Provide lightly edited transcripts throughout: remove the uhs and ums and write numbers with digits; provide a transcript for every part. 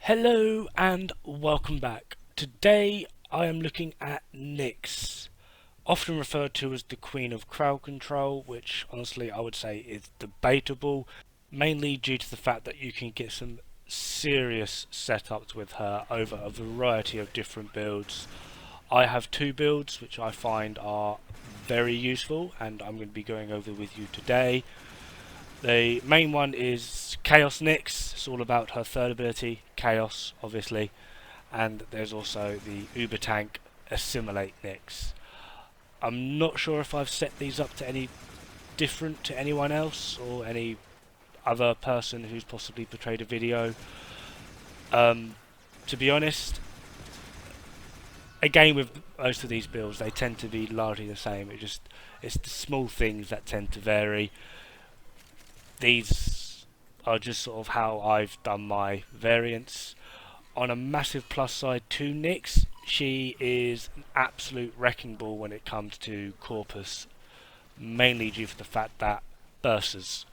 Hello and welcome back. Today I am looking at Nyx, often referred to as the Queen of Crowd Control, which honestly I would say is debatable, mainly due to the fact that you can get some serious setups with her over a variety of different builds. I have two builds which I find are very useful and I'm going to be going over with you today. The main one is Chaos Nyx. It's all about her third ability, Chaos, obviously. And there's also the Uber Tank Assimilate Nyx. I'm not sure if I've set these up to any different to anyone else or any other person who's possibly portrayed a video. To be honest, again with most of these builds, they tend to be largely the same. It's the small things that tend to vary. These are just sort of how I've done my variants. On a massive plus side to Nyx, she is an absolute wrecking ball when it comes to Corpus, mainly due to the fact that bursars,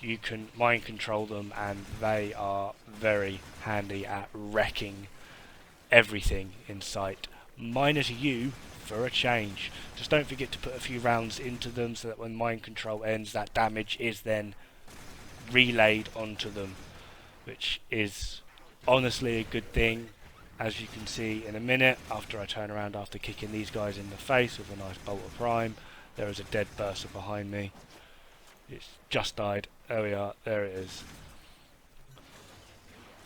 you can mind control them and they are very handy at wrecking everything in sight, minus you for a change. Just don't forget to put a few rounds into them so that when mind control ends, that damage is then relayed onto them, which is honestly a good thing. As you can see in a minute, after I turn around after kicking these guys in the face with a nice bolt of prime, there is a dead burster behind me. It's just died. There we are, there it is.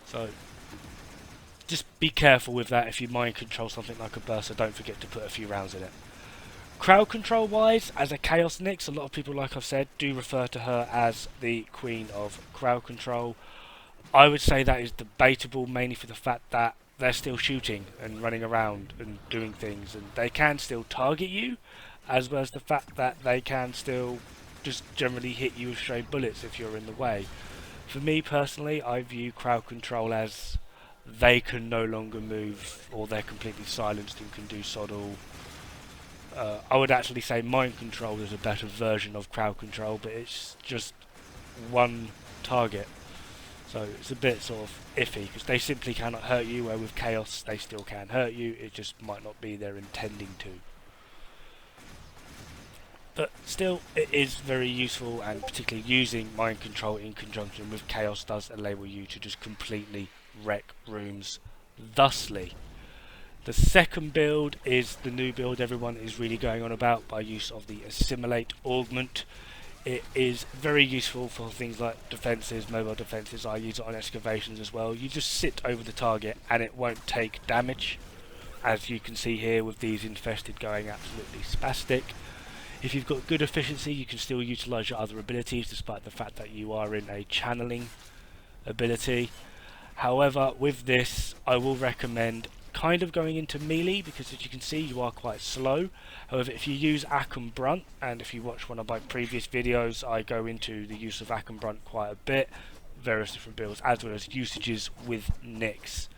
So just be careful with that. If you mind control something like a burster, don't forget to put a few rounds in it. Crowd control wise, as a Chaos Nyx, a lot of people, like I've said, do refer to her as the Queen of Crowd Control. I would say that is debatable, mainly for the fact that they're still shooting and running around and doing things, and they can still target you, as well as the fact that they can still just generally hit you with stray bullets if you're in the way. For me personally, I view Crowd Control as they can no longer move, or they're completely silenced and can do sod all. I would actually say Mind Control is a better version of Crowd Control, but it's just one target. So it's a bit sort of iffy, because they simply cannot hurt you, where with Chaos they still can hurt you, it just might not be they're intending to. But still, it is very useful, and particularly using Mind Control in conjunction with Chaos does enable you to just completely wreck rooms thusly. The second build is the new build everyone is really going on about, by use of the Assimilate Augment. It is very useful for things like defences, mobile defences. I use it on excavations as well. You just sit over the target and it won't take damage, as you can see here with these infested going absolutely spastic. If you've got good efficiency, you can still utilise your other abilities, despite the fact that you are in a channeling ability. However, with this, I will recommend kind of going into melee, because as you can see you are quite slow. However, if you use Ack and Brunt, and if you watch one of my previous videos, I go into the use of Ack and Brunt quite a bit, various different builds, as well as usages with Nyx.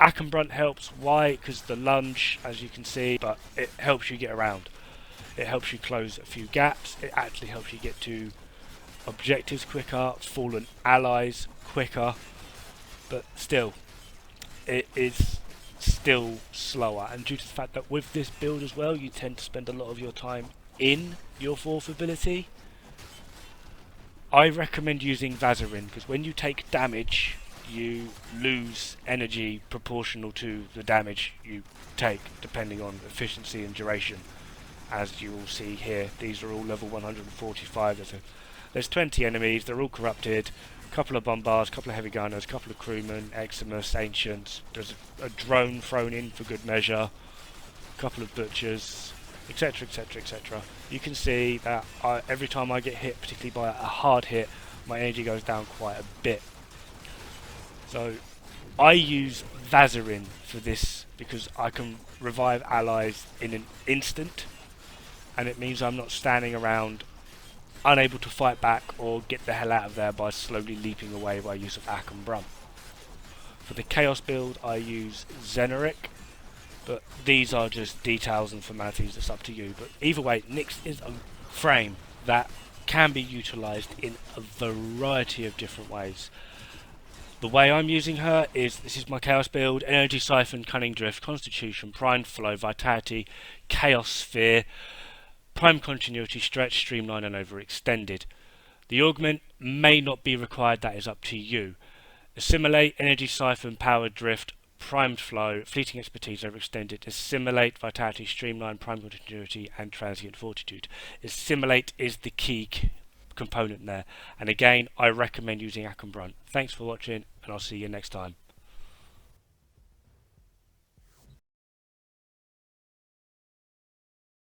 Ack and Brunt helps, why? Because the lunge, as you can see, but it helps you get around. It helps you close a few gaps, it actually helps you get to objectives quicker, fallen allies quicker, but still, it is still slower, and due to the fact that with this build as well you tend to spend a lot of your time in your fourth ability, I recommend using Vazarin, because when you take damage you lose energy proportional to the damage you take, depending on efficiency and duration. As you will see here, these are all level 145, there's 20 enemies, they're all corrupted, couple of bombards, couple of heavy gunners, couple of crewmen, Eximus, ancients, there's a drone thrown in for good measure, couple of butchers, etc, etc, etc. You can see that every time I get hit, particularly by a hard hit, my energy goes down quite a bit. So I use Vazarin for this, because I can revive allies in an instant, and it means I'm not standing around unable to fight back or get the hell out of there by slowly leaping away by use of Ack and Brunt. For the Chaos build I use Xenoric, but these are just details and formalities, it's up to you. But either way, Nyx is a frame that can be utilised in a variety of different ways. The way I'm using her is, this is my Chaos build: Energy Siphon, Cunning Drift, Constitution, Prime Flow, Vitality, Chaos Sphere, Prime Continuity, Stretch, Streamline and Overextended. The augment may not be required, that is up to you. Assimilate, Energy Siphon, Power Drift, Primed Flow, Fleeting Expertise, Overextended. Assimilate, Vitality, Streamline, Prime Continuity and Transient Fortitude. Assimilate is the key component there, and again I recommend using Ack and Brunt. Thanks for watching, and I'll see you next time.